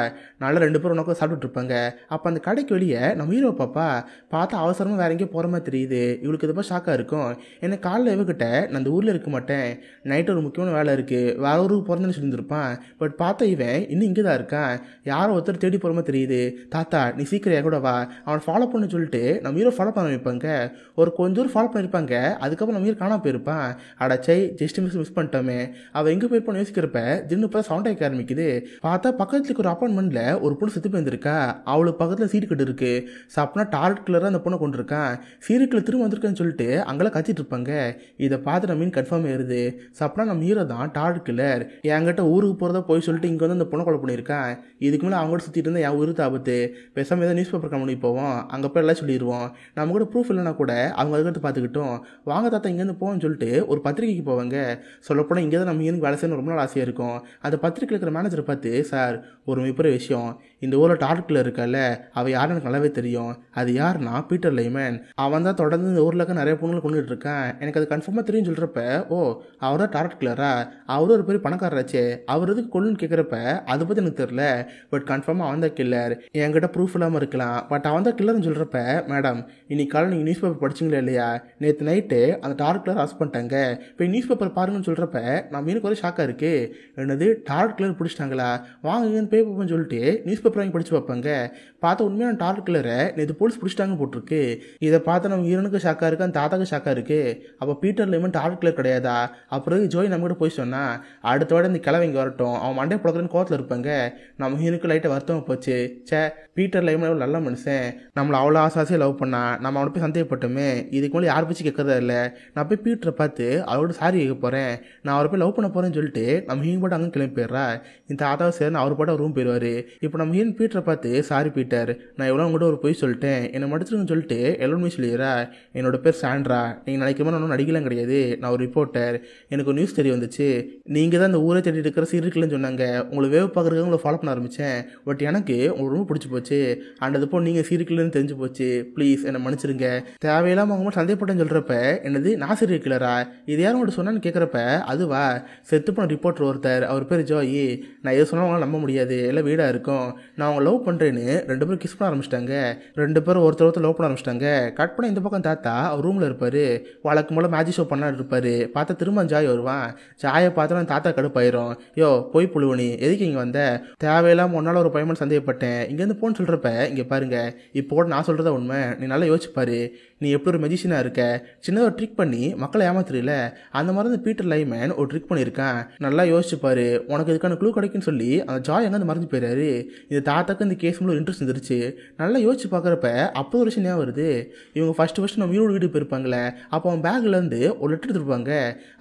நல்லா 2 பேரும் உனக்கு சாப்பிட்டுட்டு இருப்பாங்க. அப்போ அந்த கடைக்கு வெளியே நம்ம ஹீரோ பாப்பா. பார்த்தா அவசரமாக வேற எங்கேயும் போகிற மாதிரி தெரியுது. இவளுக்கு இதுப்பா ஷாக்காக இருக்கும். எனக்கு காலையில் இவகிட்ட நான் அந்த ஊரில் இருக்க மாட்டேன். நைட்டு ஒரு முக்கியமான வேலை இருக்குது வேற ஊருக்கு பிறந்தேன்னு சொல்லியிருந்திருப்பான். பட் பார்த்தா இவன் இன்னும் இங்கே தான் இருக்கான். இருக்கான். யாரோ ஒருத்தர் தேடி போகிற மாதிரி தெரியுது. தாத்தா நீ சீக்கிரம் கூட வா, அவனை ஃபாலோ பண்ண சொல்லிட்டு நம்ம ஹீரோ ஃபாலோ பண்ண வைப்பாங்க. ஒரு கொஞ்சம் தூரம் ஃபாலோ பண்ணியிருப்பாங்க. அதுக்கப்புறம் நம்ம ஹீரோ காணாம போயிருப்பான். அடச்சை ஜஸ்ட் மிஸ் பண்ணிட்டோமே, அவள் எங்கே போயிருப்பான்னு யோசிக்கிறப்ப திடீர்னு இப்போ சவுண்ட் ஆகிக்க ஆரம்பிக்குது. பார்த்தா பக்கத்துக்கு ஒரு அப்பார்ட்மெண்ட்டில் ஒரு பொண்ணு செத்து போயிருந்திருக்கா. அவளுக்கு பக்கத்தில் சீட்டு கட்டு இருக்கு. சப்னா டார்க் கலராக அந்த பொண்ணை கொண்டு இருக்கான். சீரியக்கில் திரும்ப வந்திருக்கேன்னு சொல்லிட்டு அங்கெல்லாம் கத்திட்டு இருப்பாங்க. இதை பார்த்து நம்ம மீன் கன்ஃபார்ம் ஆயிருது. சப்னா நம்ம ஹீரோ தான் டார்க் கில்லர். என்கிட்ட ஊருக்கு போகிறதா போய் சொல்லிட்டு இங்கே வந்து அந்த பொண்ணை கொலை பண்ணியிருக்கான். இதுக்கு மேலே அவங்க கூட சுற்றிட்டு இருந்தால் என் உயிருக்கு ஆபத்து. பேசாமல் ஏதாவது நியூஸ் பேப்பர் கம்பெனி போவோம், அங்கே போய் எல்லாம் சொல்லிடுவோம். நம்ம கூட ப்ரூஃப் இல்லைனா கூட அவங்க அதுக்கடுத்து பார்த்துக்கிட்டோம். வாங்க தாத்தா இங்கேருந்து போவோம்னு சொல்லிட்டு ஒரு பத்திரிகைக்கு போவாங்க. சொல்லப்போனால் இங்கே தான் நம்ம எனக்கு வேலை செய்யணும் ரொம்ப நாள் ஆசையாக இருக்கும். அந்த பத்திரிக்கையில் இருக்கிற மேனேஜரை பார்த்து, சார் ஒரு மிகப்பெரிய விஷயம், இந்த ஊரில் டார்க்கில் இருக்கல அவள் யாருன்னு எனக்கு நல்லாவே தெரியும். அது யாருன்னா பீட்டர் லைமன். அவன் தான் தொடர்ந்து இந்த ஊரில் நிறைய பொண்ணுங்களை கொண்டுட்டு இருக்கான். எனக்கு அது கன்ஃபார்மாக தெரியும் சொல்கிறப்ப, ஓ அவர் தான் டார்க் கில்லரா, அவரும் ஒரு பெரிய பணக்காரராச்சே, அவர் எதுக்கு கொள்ளுன்னு கேட்குறப்ப அதை பற்றி எனக்கு தெரியல, பட் கன்ஃபார்மாக அவன் தான் கில்லர். என்கிட்ட ப்ரூஃப் இல்லாமல் இருக்கலாம், பட் அவன் தான் கில்லர்னு சொல்கிறப்ப, மேடம் இன்னைக்கு காலை நீங்கள் நியூஸ் பேப்பர் படிச்சிங்களா இல்லையா, நேற்று நைட்டு அந்த டார்க் கில்லர் அரெஸ்ட் பண்ணிட்டாங்க, இப்போ நியூஸ் பேப்பர் பாருங்கன்னு சொல்கிறப்ப நம்ம எனக்கு ஒரு ஷாக்காக இருக்குது. என்னது டார்க் கில்லர் பிடிச்சிட்டாங்களா, வாங்க இங்கேருந்து பேப்பர்னு சொல்லிட்டு நியூஸ் பேப்பர் வாங்கி படித்து வைப்பாங்க. பார்த்தா உண்மையான டார்க் கில்லரை நேற்று போலீஸ் பிடிச்சிட்டாங்கன்னு போட்டிருக்கு. இதை பார்த்து நம்ம ஹீரோனுக்கு ஷாக்காக இருக்குது, அந்த தாத்தாக்கு ஷாக்காக இருக்குது. அப்போ பீட்டர் லைமன் டார்க் கில்லர் கிடையாதா? அப்புறம் ஜோய் நம்ம கூட போய் சொன்னா, அடுத்த வாரம் இந்த கிழவை இங்கே வரட்டும், அவன் மண்டே பழக்கிறன்னு கோவத்தில் இருப்பாங்க. நம்ம ஹீரோனுக்கு லைட்டாக வருத்தமாக போச்சு. சே பீட்டர் லைமன் நல்ல மனுஷன், நம்மளை அவ்வளோ ஆசாசியாக லவ் பண்ணா, நம்ம அவனை போய் சந்தேகப்பட்டோமே, இதுக்கு மேலே யார் பேச்சு கேட்கறதா இல்லை. நான் போய் பீட்டரை பார்த்து அவரோட சாரி கேட்க போகிறேன், நான் அவரை போய் லவ் பண்ண போகிறேன்னு சொல்லிட்டு நம்ம ஹீன் பாட்டு அங்கே கிளம்பி போயிடுறா. இந்த தாத்தாவை சேர்ந்து அவர் பாட்டு ரூம் போயிடுவார். இப்போ நம்ம ஹீன் பீட்டரை பார்த்து, சாரி பீட்டர், நான் எவ்வளோ உங்கள்கிட்ட ஒரு போய் சொல்லிட்டேன், என்னை மடிச்சிருங்கன்னு சொல்லிட்டு எல்லோருமே சொல்லிடுறா. என்னோட பேர் சாண்ட்ரா, நீங்கள் நினைக்கிற மாதிரி ஒன்றும் நடிக்கலாம் கிடையாது, நான் ஒரு ரிப்போர்ட்டர். எனக்கு ஒரு நியூஸ் தெரிய வந்துச்சு, நீங்கள் தான் இந்த ஊரை தேடி இருக்கிற சீரியல்னு சொன்னாங்க. உங்களை வேவ் பார்க்குறதுக்கு உங்களை ஃபாலோ பண்ண ஆரம்பித்தேன். பட் எனக்கு உங்களுக்கு ரொம்ப பிடிச்சி போச்சு, அண்ட் அது போல் நீங்கள் சீரியல்னு தெரிஞ்சு போச்சு. ப்ளீஸ் என்னை மன்னிச்சிருங்க. தேவையில்லாமல் அவங்க சந்தேகப்பட்டேன்னு சொல்கிறப்ப, என்னது நான் சீரியல் கில்லரா, இது யாரும் உங்கள்கிட்ட சொன்னான்னு கேட்குறப்ப, அதுவா செத்து போன ரிப்போர்ட்டர் ஒருத்தர், அவர் பேர் ஜோயி, நான் எது சொன்னால் அவங்களால நம்ப முடியாது, எல்லாம் வீடாக இருக்கும், நான் அவங்க லவ் பண்ணுறேன்னு ரெண்டு பேரும் கிஸ் பண்ண ஆரம்பிச்சிட்டாங்க. ரெண்டு பேரும் ஒருத்தர் லவ் பண்ண ஆரம்பிச்சிட்டாங்க. கட் பண்ண இந்த பக்கம் தாத்தா அவர் ரூமில் இருப்பார். வழக்கு மூலம் மேஜிக் ஷோ பண்ணாட்டு இருப்பார். பார்த்தா திரும்ப ஜாய் வருவான். ஜாயை பார்த்தா தாத்தா கடுப்பாயிரும். யோ போய் புழுவனி எதுக்கு இங்கே வந்த, தேவையில்லாமல் ஒன்றால் ஒரு பையன் சந்தேகப்பட்டேன், இங்கேருந்து போன்னு சொல்கிறப்ப, இங்கே பாருங்க இப்போ கூட நான் சொல்கிறத உண்மை, நீ நல்லா யோசிச்சுப்பாரு, நீ எப்படி ஒரு மெஜிஷியனாக இருக்க, சின்னதாக ஒரு ட்ரிக் பண்ணி மக்களை ஏமாத்துறீல, அந்த மாதிரி தான் பீட்டர் லைமன் ஒரு ட்ரிக் பண்ணியிருக்கான், நல்லா யோசிச்சுப்பாரு, உனக்கு இதுக்கான க்ளூ கிடைக்குன்னு சொல்லி அந்த ஜாய் எங்கே மறைஞ்சு போயிடாரு. இந்த தாத்தாக்கு இந்த கேஸ் மூலம் இன்ட்ரெஸ்ட் இருந்துருச்சு. நல்லா யோசிச்சு பார்க்குறப்ப அப்போ ஒரு விஷயம் ஞாபகம் வருது. இவங்க ஃபஸ்ட்டு நம்ம வீடு வீட்டுக்கு போயிருப்பாங்களே, அப்போ அவன் பேக்லேருந்து ஒரு லெட்டர் எடுத்துருப்பாங்க.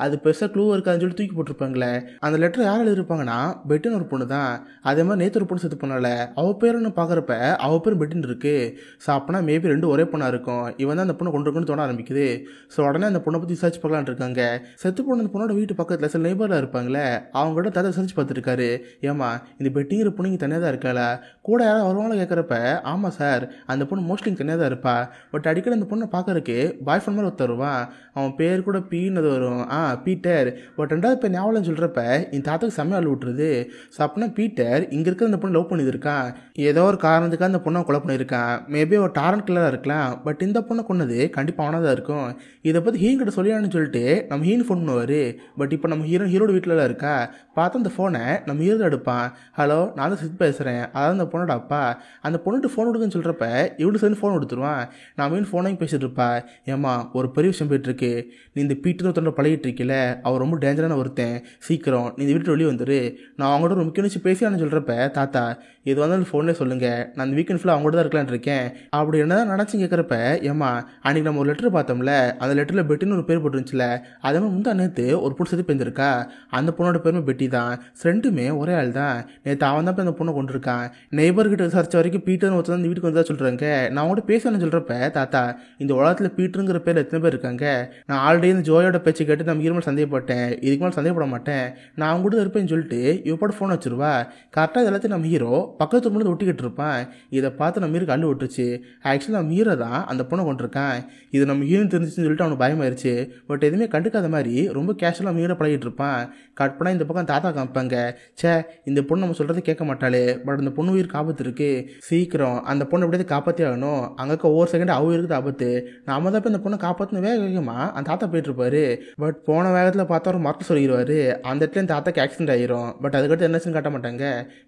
அது பெருசாக க்ளூ இருக்காதுன்னு சொல்லி தூக்கி போட்டிருப்பாங்களே. அந்த லெட்டர் யார் எழுதிருப்பாங்கன்னா பெட்டுன்னு ஒரு பொண்ணு தான். அதே மாதிரி நேற்று ஒரு பொண்ணு செத்து போனால அவள் பேருன்னு பார்க்குறப்ப அவள் பேர் பெட்டுன்னு இருக்கு. ஸோ அப்போனா மேபி ரெண்டு ஒரே பொண்ணாக இருக்கும். இவன் தான் அந்த பொண்ணை கொண்டு இருக்குன்னு தோண ஆரம்பிக்குது. ஸோ உடனே அந்த பொண்ணை பற்றி விசாரிச்சு பார்க்கலான்னு இருக்காங்க. செத்து போன அந்த பொண்ணோட வீட்டு பக்கத்தில் சில நெய்பரில் இருப்பாங்களே, அவங்கள்ட்ட தாத்தா விசாரிச்சு பார்த்துருக்காரு. ஏமா இந்த பெட்டிங்கிற பொண்ணு இங்கே தனியாக தான் இருக்காளா, கூட யாராவது வருவாங்களா கேட்குறப்ப, ஆமாம் சார் அந்த பொண்ணு மோஸ்ட்லி தனியாக தான் இருப்பா, பட் அடிக்கடி அந்த பொண்ணை பார்க்கறதுக்கு பாய் ஃப்ரெண்ட் மாதிரி ஒருத்தர் வருவான். அவன் பேர் கூட பீன்னு வரும், பீட்டர். பட் ரெண்டாவது பேர் ஞாபகம் சொல்கிறப்ப இந்த தாத்தாக்கு செம்மையாக அள்ளு விட்டுருது. ஸோ அப்படின்னா பீட்டர் இங்கே இருக்கிற அந்த பொண்ணு லவ் பண்ணியிருக்கான். ஏதோ ஒரு காரணத்துக்காக அந்த பொண்ணை கொலை பண்ணியிருக்கான். மேபி ஒரு டாரண்ட் கில்லராக இருக்கலாம், பட் இந்த பொண்ணை கொண்டது கண்டிப்பாக அவனாக தான் இருக்கும். இதை பற்றி ஹீன் கிட்ட சொல்லியான்னு சொல்லிட்டு நம்ம ஹீன் ஃபோன் பண்ணுவார். பட் இப்போ நம்ம ஹீரோட வீட்டில் இருக்கா. பார்த்தா அந்த ஃபோனை நம்ம ஹீரோ எடுப்பான். ஹலோ நான் தான் சித் பேசுகிறேன், அதாவது அந்த பொண்ணோட அப்பா. அந்த பொண்ணுட்டு ஃபோன் கொடுக்குன்னு சொல்கிறப்ப இவனு சேர்ந்து ஃபோன் கொடுத்துருவான். நான் மீன் ஃபோனையும் பேசிகிட்டு இருப்பா. ஏம்மா ஒரு பெரிய விஷயம் போயிட்டுருக்கு, நீ இந்த பீட்டர் ஒருத்தனோட பழகிட்டு இருக்கல, அவர் ரொம்ப டேஞ்சரான ஒருத்தன், சீக்கிரம் நீ இந்த வீட்டு வெளியே வந்துரு, நான் அவங்கள்ட்ட ஒரு முக்கிய விஷயம் பேசியான்னு சொல்கிறப்ப, தாத்தா இது வந்தாலும் ஃபோன்லேயே சொல்லுங்கள், நான் அந்த வீக்கெண்ட் ஃபுல்லாக அவங்கள்ட்ட தான் இருக்கலான்னு இருக்கேன். அப்படி என்ன தான் நினச்சி கேட்குறப்ப, ஏம்மா அன்றைக்கி நம்ம ஒரு லெட்டர் பார்த்தோம்ல, அந்த லெட்டரில் பெட்டின்னு ஒரு பேர் போட்டுருந்துச்சுல, அதே மாதிரி முந்தா நேற்று ஒரு பொண்ணு சேர்த்து பெஞ்சிருக்கா, அந்த பொண்ணோட பேருமே பெட்டி தான். ரெண்டுமே ஒரே ஆள் தான். நேற்று அவன் தான் போய் அந்த பொண்ணை கொண்டு இருக்கான். நெய்பர்கிட்ட விசாரிச்ச வரைக்கும் பீட்டர்னு ஒருத்தர் இந்த வீட்டுக்கு வந்தா சொல்கிறாங்க. நான் அவங்கள்ட்ட பேசணும்னு சொல்கிறப்ப, தாத்தா இந்த உலகத்தில் பீட்டருங்கிற பேர் எத்தனை பேர் இருக்காங்க, நான் ஆல்ரெடி இந்த ஜோயோட பேச்சு கேட்டு நம்ம ஹீரோ மேலே சந்தேகப்பட்டேன், இதுக்கு மேலே சந்தேகப்பட மாட்டேன், நான் அவங்க கூட இருப்பேன்னு சொல்லிட்டு இவ பாட்டு ஃபோன் வச்சிருவா. கரெக்டாக இது எல்லாத்தையும் நம்ம ஹீரோ பக்கத்து ரூம்ல ஒட்டிக்கிட்டு இருப்பான். இதை பார்த்து நம்ம ஹீரோக்கு அள்ளு விட்டுருச்சு. ஆக்சுவலாக நம்ம ஹீரோ தான் அந்த பொண்ணை கொண்டிருக்கான். இது நம்ம ஹீரோன்னு தெரிஞ்சுன்னு சொல்லிட்டு அவனுக்கு பயமாயிருச்சு. பட் எதுவுமே கண்டுக்காத மாதிரி ரொம்ப கேஷுவலாக நம்ம ஹீரோ பழகிட்டு இருப்பான். கட் பண்ணால் இந்த பக்கம் தாத்தா காமிப்பாங்க. சே, இந்த பொண்ணு நம்ம சொல்கிறத கேட்க மாட்டாளே, பட் அந்த பொண்ணு உயிருக்கு ஆபத்து இருக்கு, சீக்கிரம் அந்த பொண்ணை எப்படியாவது காப்பாற்றி ஆகணும், அங்கே ஒவ்வொரு செகண்ட் அவ இருக்குது ஆபத்து, நாம தான் போய் இந்த பொண்ணை காப்பாற்றின வேகமாக அந்த தாத்தா போயிட்டு இருப்பாரு. பட் போன வேகத்தில் பார்த்தா ஒரு மரத்தை சொல்லிடுவாரு. அந்த இடத்துல இந்த தாத்தாக்கு ஆக்சிடென்ட் ஆயிரும். பட் அதுக்கடுத்து என்னச்சுன்னு காட்ட மாட்டாங்க.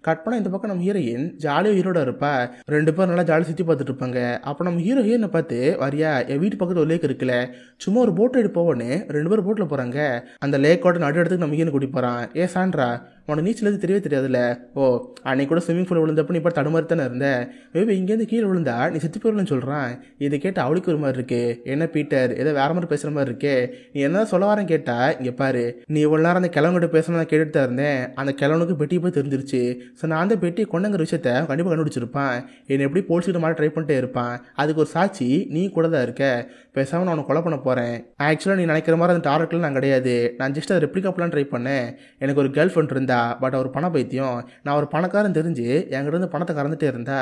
கட் பண்ணால் இந்த பக்கம் நம்ம ஹீரோயின் ஜாலியாக ஹீரோட இருப்பா. ரெண்டு பேரும் நல்லா ஜாலியாக சுற்றி பார்த்துட்டு இருப்பாங்க. அப்போ நம்ம ஹீரோயினை பார்த்து, வரியா என் வீட்டு பக்கத்தில் ஒரு லேக் இருக்குல்ல, சும்மா ஒரு போட் ரைடு போவோன்னு ரெண்டு பேரும் போட்டில் போகிறாங்க. அந்த லேக்கோட நடு இடத்துக்கு நம்ம ஹீரோனை கூட்டி போகிறான். ஏ சாண்ட்ரா, உனக்கு நீச்சல் எது தெரியவே தெரியாதுல்ல. ஓ, அன்னைக்கு கூட ஸ்விம்மிங் பூல் விழுந்தப்ப நீ இப்போ தடுமாறி தானே இருந்தேன். மேபி இங்கேருந்து கீழே விழுந்தா நீ செத்து போயிடலன்னு சொல்கிறான். இதை கேட்டு அவளுக்கு ஒரு மாதிரி இருக்கு. என்ன பீட்டர், ஏதோ வேற மாதிரி பேசுகிற மாதிரி இருக்கே, நீ என்ன சொல்ல வரேன்னு கேட்டா, இங்கே பாரு, நீ இவ்வளோ நேரம் அந்த கிழவங்கிட்ட பேசணும் நான் கேட்டுட்டு தான் இருந்தேன். அந்த கிழவனுக்கு பெட்டி போய் தெரிஞ்சிருச்சு. ஸோ நான் அந்த பெட்டி கொண்டங்கிற விஷயத்த கண்டிப்பாக கண்டுபிடிச்சிருப்பான். என்னை எப்படி போலீஸ்கிட்ட மாதிரி ட்ரை பண்ணிட்டே இருப்பான். அதுக்கு ஒரு சாட்சி நீ கூட தான் இருக்க. பேசாமல் நான் அவனை கொலை பண்ண போகிறேன். ஆக்சுவலாக நீ நினைக்கிற மாதிரி அந்த டார்கெட்டில் நான் கிடையாது. நான் ஜஸ்ட் அதை ரெப்ளிகா பண்ணலாம் ட்ரை பண்ணேன். எனக்கு ஒரு கேர்ள் ஃப்ரெண்ட் இருந்தா, பட் அவர் பண பைத்தியம். நான் ஒரு பணக்காரன் தெரிஞ்சு என்கிட்ட இருந்து பணத்தை கறந்துட்டே இருந்தா.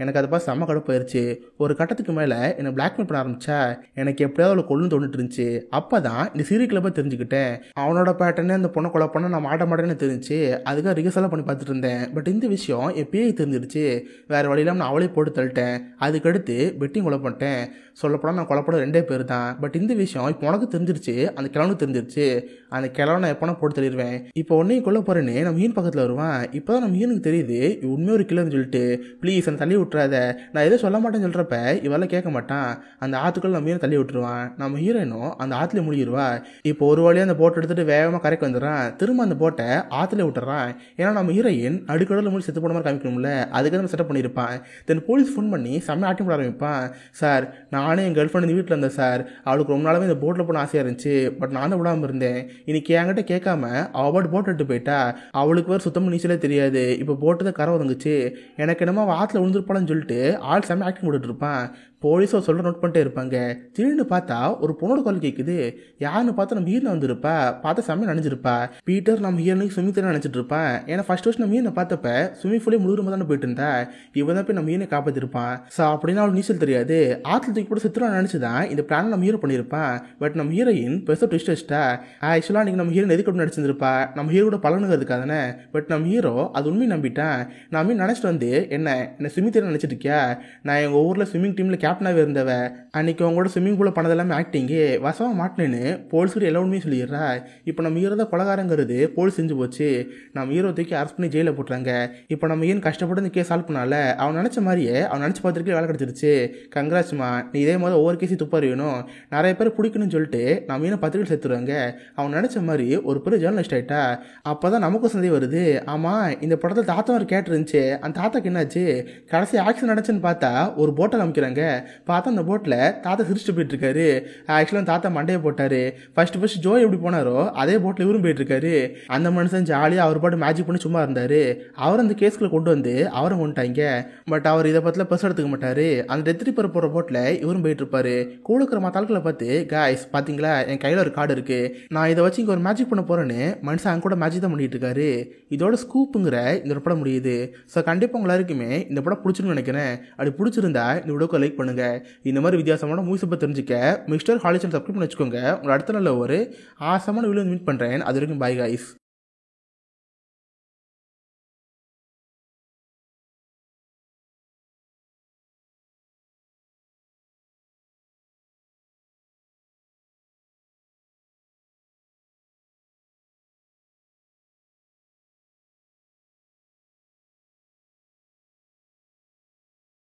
எனக்கு அதை பார்த்து செம்ம கடுப்பு போயிடுச்சு. ஒரு கட்டத்துக்கு மேலே என்னை பிளாக்மெயில் பண்ண ஆரம்பிச்சா. எனக்கு எப்படியாவது அவளை கொள்ளுன்னு தோணிட்டு இருந்துச்சு. அப்போ தான் இந்த சீரியல் கிளப்பை தெரிஞ்சுக்கிட்டேன். அவனோட பேட்டர்னே அந்த பொண்ணை கொலை பண்ண நான் மாட்ட மாட்டேன்னு தெரிஞ்சு அதுக்காக ரிகர்சலாக பண்ணி பார்த்துட்டு இருந்தேன். பட் இந்த விஷயம் எப்பயே தெரிஞ்சிருச்சு. வேறு வழியில்லாமல் நான் அவளே போட்டு தள்ளிட்டேன். அதுக்கடுத்து பெட்டிங் கொலை பண்ணிட்டேன். சொல்லப்போனால் நான் கொலைப்பட ரெண்டே பேர் தான். பட் இந்த விஷயம் இப்போ உனக்கு தெரிஞ்சிருச்சு, அந்த கிழவனுக்கு தெரிஞ்சிருச்சு. அந்த கிழவனை நான் எப்போனா போட்டு தள்ளிடுவேன். இப்போ உன்னையும் கொல்ல போகிறேன்னு நம்ம மீன் பக்கத்தில் வருவான். இப்போ தான் நம்ம மீனுக்கு தெரியுது உண்மையாக ஒரு கிலர்னு சொல்லிட்டு. ப்ளீஸ் என்னை தள்ளி விட்டுறாத, நான் எதுவும் சொல்ல மாட்டேன்னு சொல்கிறப்ப இவெல்லாம் கேட்க மாட்டான். அந்த ஆற்றுக்குள்ள நம்ம மீனை தள்ளி விட்டுருவான். நம்ம ஹீரோயினும் அந்த ஆற்றுல முழுகிடுவா. இப்போ ஒரு வழியாக அந்த போட்டை எடுத்துகிட்டு வேகமாக கரைக்கு வந்துடுறான். திரும்ப அந்த போட்டை ஆற்றுல விட்டுறான். ஏன்னா நம்ம ஹீரோயின் அடுக்கடலில் முடிச்சு செத்து போன மாதிரி காமிக்கணும்ல, அதுக்கு நம்ம செட்டப் பண்ணியிருப்பான். தென் போலீஸ் ஃபோன் பண்ணி செம்ம ஆட்டி போட ஆரம்பிப்பான். சார், நானே என் கேர்ள் ஃப்ரெண்ட் வீட்டில் இருந்தேன் சார். அவளுக்கு ரொம்ப நாளாவே இந்த போட்டில் போன ஆசையாக இருந்துச்சு. பட் நான் தான் விடாமல் இருந்தேன். இன்னைக்கு என்கிட்ட கேட்காம அவள் பாட்டு போட்டு எடுத்து போயிட்டா. அவளுக்கு வேறு சுத்தமாக நீச்சலே தெரியாது. இப்போ போட்டு தான் கரை வந்துச்சு. எனக்கு என்னமோ அவள் ஆற்றுல விழுந்துருப்பான்னு சொல்லிட்டு ஆள் செம்ம ஆக்டிங் போட்டுட்டு இருப்பான். போலீஸோ சொல்கிற நோட் பண்ணிட்டே இருப்பாங்க. திடீர்னு பார்த்தா ஒரு பொண்ணோட கால் கேட்குது. யாருன்னு பார்த்தா நம்ம ஹீரோனை வந்திருப்பா. பார்த்தா செம்ம நினைச்சிருப்பா. பீட்டர் நம்ம ஹீரோனுக்கு ஸ்விம்மிங் தெரியும் நினச்சிட்டு இருப்பான். ஏன்னா ஃபர்ஸ்ட் நம்ம ஹீரோனை பார்த்தப்ப ஸ்விம்மிங் பூலே முழுகிற தானே போயிட்டு இருந்தா. இவன் தான் போய் நம்ம ஹீரோனை காப்பாற்றிருப்பான். ஸோ அப்படின்னா அவளுக்கு நீச்சல் தெரியாது. ஆற்றுல தூக்கி கூட சித்திரம் நினச்சி தான் இந்த பிளான் நம்ம ஹீரோ பண்ணியிருப்பான். பட் நம்ம ஹீரோயின் பெருசாக ட்விஸ்ட் வச்சிட்டா. ஆக்சுவலாக அன்றைக்கி நம்ம ஹீரோன் எதுக்கு நடிச்சிருப்பா, நம்ம ஹீரோ கூட பழகுனதுக்காக தானே. பட் நம்ம ஹீரோ அது உண்மையை நம்பிட்டான். நான் மீன் நினச்சிட்டு வந்து என்ன ஸ்விம்மிங் தெரியும் நினச்சிட்டு இருக்கியா, நான் எங்கள் ஊரில் ஸ்விம்மிங் டீமில் கேப்டனாகவே இருந்தவ. அன்றைக்கி அவங்களோட ஸ்விம்மிங் பூலில் பண்ணது எல்லாமே ஆக்டிங்கு வசமாக மாட்டினேன்னு போலீஸ்கிட்ட எல்லா உண்மையும் சொல்லிடுறா. இப்போ நம்ம ஹீரோ தான் கொலகாரங்கிறது போலீஸ் செஞ்சு போச்சு. நம்ம ஹீரோ தூக்கி அரெஸ்ட் பண்ணி ஜெயிலில் போட்டுறாங்க. இப்போ நம்ம ஏன் கஷ்டப்பட்டு இந்த கேஸ் சால்வ் பண்ணால, அவன் நினச்ச மாதிரியே அவன் நினச்சி பார்த்துருக்கே வேலை கிடச்சிருச்சு. கங்க்ராட்ஸ்மா, நீ இதே மாதிரி ஒவ்வொரு கேஸையும் துப்பாரி வேணும், நிறைய பேர் பிடிக்கணும்னு சொல்லிட்டு நம்ம ஏன் பத்திரிக்கை சேர்த்துருவாங்க. அவன் நினச்ச மாதிரி ஒரு பெரிய ஜேர்னலிஸ்ட் ஆகிட்டா. அப்போ தான் நமக்கும் சந்தேகம் வருது. ஆமாம், இந்த படத்தில் தாத்தா ஒரு கேட் இருந்துச்சு, அந்த தாத்தாக்கு என்னாச்சு? கடைசி ஆக்சிடென்ட் நடந்துச்சுன்னு பார்த்தா ஒரு போட்டை காமிக்கிறாங்க. பார்த்தா அந்த போட்டில் தாத்தா சிரிச்சுட்டு போயிட்டுருக்காரு. ஆக்சுவலாக தாத்தா மண்டையை போட்டார். ஃபர்ஸ்ட் ஜோ எப்படி போனாரோ அதே போட்டில் இவரும் போயிட்டுருக்காரு. அந்த மனுஷன் ஜாலியாக அவர் பாட்டு மேஜிக் பண்ணி சும்மா இருந்தார். அவர் அந்த கேஸ்களை கொண்டு வந்து அவரை கொண்டுட்டாங்க. பட் அவர் இதை பற்றில பெருசாக எடுத்துக்க மாட்டார். அந்த டெத் ரிப்பர் போகிற போட்டில் இவரும் போயிட்டு இருப்பாரு. கூட இருக்கிற மற்ற ஆட்களை பார்த்து, காய்ஸ் பார்த்தீங்களா என் கையில் ஒரு கார்டு இருக்குது, நான் இதை வச்சு இங்கே ஒரு மேஜிக் பண்ண போகிறேன்னு மனுஷன் அங்கே கூட மேஜிக் தான் பண்ணிட்டு இருக்காரு. இதோட ஸ்கூப்புங்கிற இந்த படம் முடியுது. ஸோ கண்டிப்பாக உங்க எல்லாருக்குமே இந்த படம் பிடிச்சிருன்னு நினைக்கிறேன். அப்படி பிடிச்சிருந்தா இந்த வீடியோக்கு லைக் பண்ணுங்கள். இந்த மாதிரி வித்தியாசமான மூவிஸை பற்றி தெரிஞ்சுக்க மிஸ்டர் ஹாலிசன் சப்ஸ்கிரைப் பண்ணி வச்சுக்கோங்க. உங்களை அடுத்த நல்ல ஒரு ஆசமான வீடியோ மீட் பண்ணுறேன். அது வரைக்கும் பாய் காய்ஸ்.